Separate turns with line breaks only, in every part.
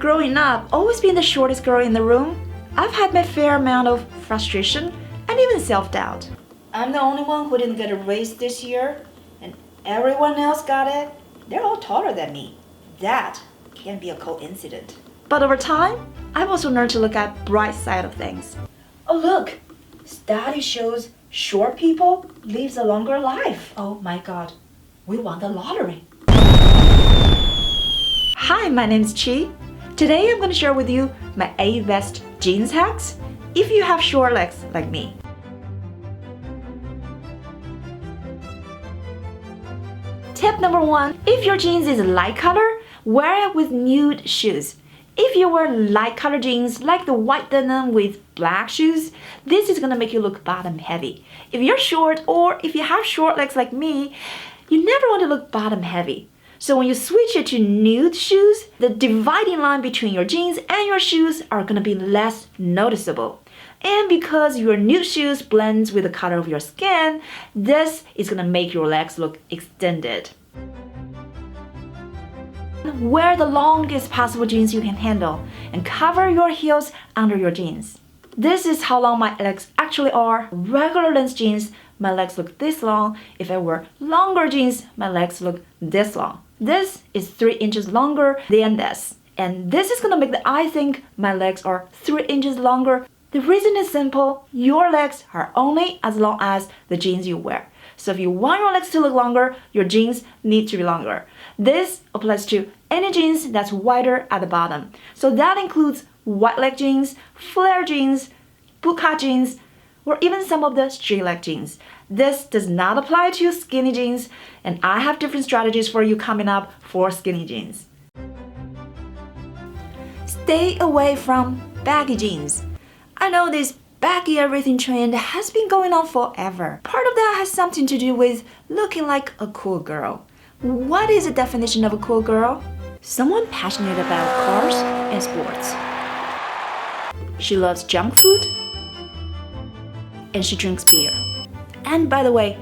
Growing up, always being the shortest girl in the room, I've had my fair amount of frustration and even self-doubt. I'm the only one who didn't get a raise this year, and everyone else got it. They're all taller than me. That can't be a coincidence. But over time, I've also learned to look at the bright side of things. Oh look, study shows short people live a longer life. Oh my god, we won the lottery. Hi, my name is Chi. Today I'm going to share with you my 8 best jeans hacks if you have short legs like me. Tip number 1, if your jeans is light color, wear it with nude shoes. If you wear light color jeans like the white denim with black shoes, this is gonna make you look bottom heavy. If you're short or if you have short legs like me, you never want to look bottom heavy. So when you switch it to nude shoes, the dividing line between your jeans and your shoes are gonna be less noticeable. And because your nude shoes blends with the color of your skin, this is gonna make your legs look extended. Wear the longest possible jeans you can handle and cover your heels under your jeans. This is how long my legs actually are. Regular length jeans, my legs look this long. If I wear longer jeans, my legs look this long. This is 3 inches longer than this. And this is gonna make the eye think my legs are 3 inches longer. The reason is simple. Your legs are only as long as the jeans you wear. So if you want your legs to look longer, your jeans need to be longer. This applies to any jeans that's wider at the bottom. So that includes wide leg jeans, flare jeans, bootcut jeans, or even some of the straight leg jeans. This does not apply to skinny jeans, and I have different strategies for you coming up for skinny jeans. Stay away from baggy jeans. I know this baggy everything trend has been going on forever. Part of that has something to do with looking like a cool girl. What is the definition of a cool girl? Someone passionate about cars and sports. She loves junk food and she drinks beer. And by the way,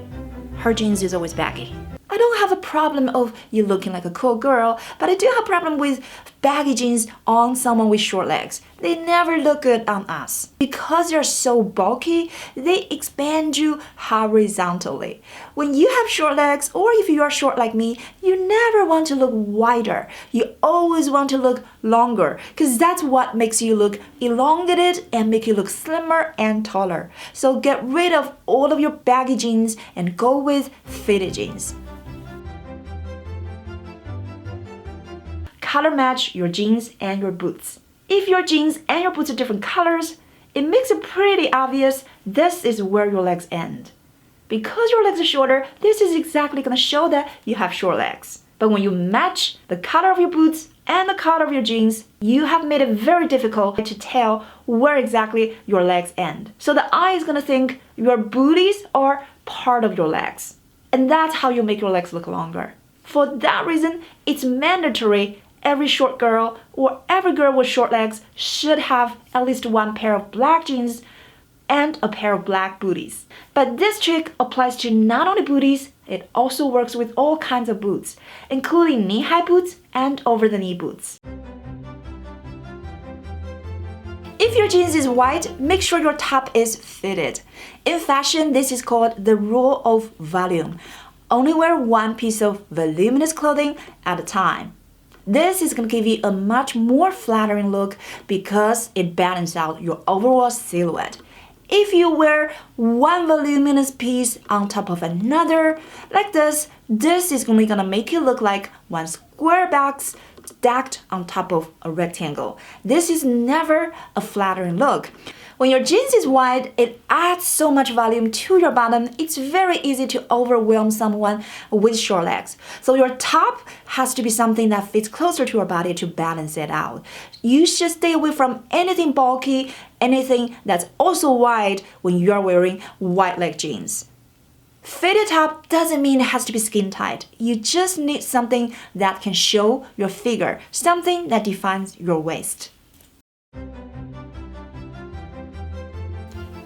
her jeans is always baggy. I don't have a problem of you looking like a cool girl, but I do have a problem with baggy jeans on someone with short legs. They never look good on us. Because they're so bulky, they expand you horizontally. When you have short legs, or if you are short like me, you never want to look wider. You always want to look longer, because that's what makes you look elongated and make you look slimmer and taller. So get rid of all of your baggy jeans and go with fitted jeans. Color match your jeans and your boots. If your jeans and your boots are different colors, it makes it pretty obvious this is where your legs end. Because your legs are shorter, this is exactly going to show that you have short legs. But when you match the color of your boots and the color of your jeans, you have made it very difficult to tell where exactly your legs end. So the eye is going to think your booties are part of your legs. And that's how you make your legs look longer. For that reason, it's mandatory every short girl or every girl with short legs should have at least 1 pair of black jeans and a pair of black booties. But this trick applies to not only booties, it also works with all kinds of boots, including knee-high boots and over-the-knee boots. If your jeans is white, make sure your top is fitted. In fashion, this is called the rule of volume. Only wear 1 piece of voluminous clothing at a time. This is going to give you a much more flattering look because it balances out your overall silhouette. If you wear 1 voluminous piece on top of another, like this is only going to make you look like 1 square box stacked on top of a rectangle. This is never a flattering look. When your jeans is wide, it adds so much volume to your bottom, it's very easy to overwhelm someone with short legs. So your top has to be something that fits closer to your body to balance it out. You should stay away from anything bulky, anything that's also wide when you are wearing wide leg jeans. Fitted top doesn't mean it has to be skin tight. You just need something that can show your figure, something that defines your waist.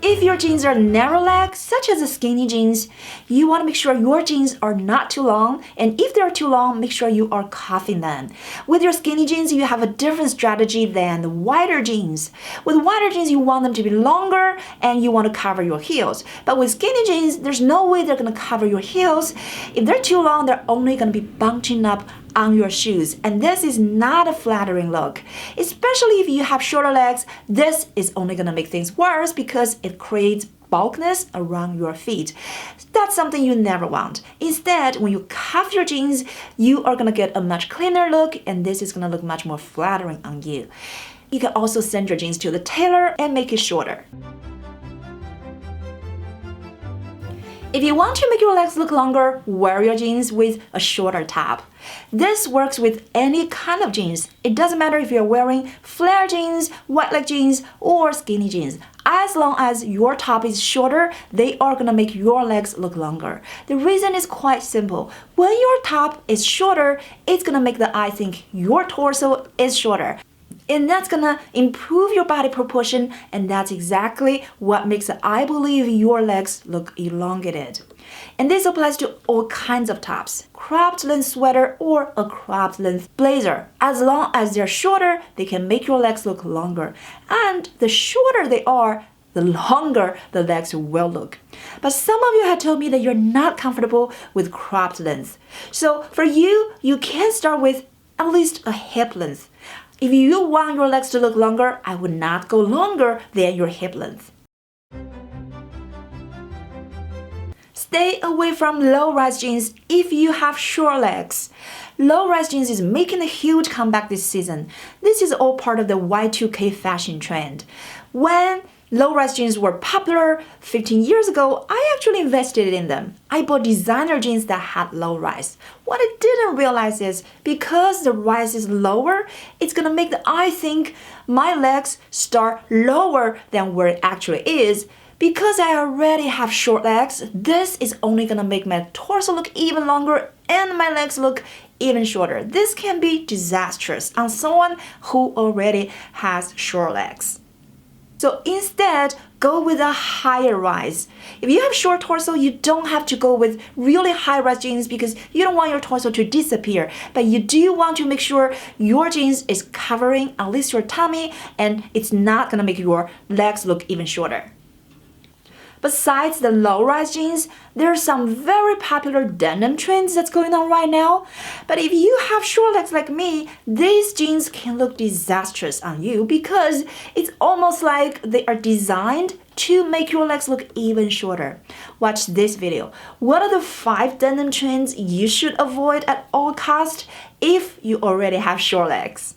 If your jeans are narrow leg, such as the skinny jeans, you want to make sure your jeans are not too long, and if they're too long, make sure you are cuffing them. With your skinny jeans, you have a different strategy than the wider jeans. With wider jeans, you want them to be longer and you want to cover your heels. But with skinny jeans, there's no way they're going to cover your heels. If they're too long, they're only going to be bunching up on your shoes, and this is not a flattering look. Especially if you have shorter legs, this is only gonna make things worse because it creates bulkiness around your feet. That's something you never want. Instead, when you cuff your jeans, you are gonna get a much cleaner look, and this is gonna look much more flattering on you. You can also send your jeans to the tailor and make it shorter. If you want to make your legs look longer, wear your jeans with a shorter top. This works with any kind of jeans. It doesn't matter if you're wearing flare jeans, wide leg jeans, or skinny jeans. As long as your top is shorter, they are gonna make your legs look longer. The reason is quite simple. When your top is shorter, it's gonna make the eye think your torso is shorter. And that's gonna improve your body proportion, and that's exactly what makes the eye believe your legs look elongated. And this applies to all kinds of tops, cropped length sweater or a cropped length blazer. As long as they're shorter, they can make your legs look longer. And the shorter they are, the longer the legs will look. But some of you had told me that you're not comfortable with cropped length. So for you, you can start with at least a hip length. If you want your legs to look longer, I would not go longer than your hip length. Stay away from low-rise jeans if you have short legs. Low-rise jeans is making a huge comeback this season. This is all part of the Y2K fashion trend. When low-rise jeans were popular 15 years ago, I actually invested in them. I bought designer jeans that had low rise. What I didn't realize is because the rise is lower, it's gonna make the eye think my legs start lower than where it actually is. Because I already have short legs, this is only gonna make my torso look even longer and my legs look even shorter. This can be disastrous on someone who already has short legs. So instead, go with a higher rise. If you have short torso, you don't have to go with really high rise jeans because you don't want your torso to disappear. But you do want to make sure your jeans is covering at least your tummy and it's not gonna make your legs look even shorter. Besides the low-rise jeans, there are some very popular denim trends that's going on right now. But if you have short legs like me, these jeans can look disastrous on you because it's almost like they are designed to make your legs look even shorter. Watch this video. What are the 5 denim trends you should avoid at all costs if you already have short legs?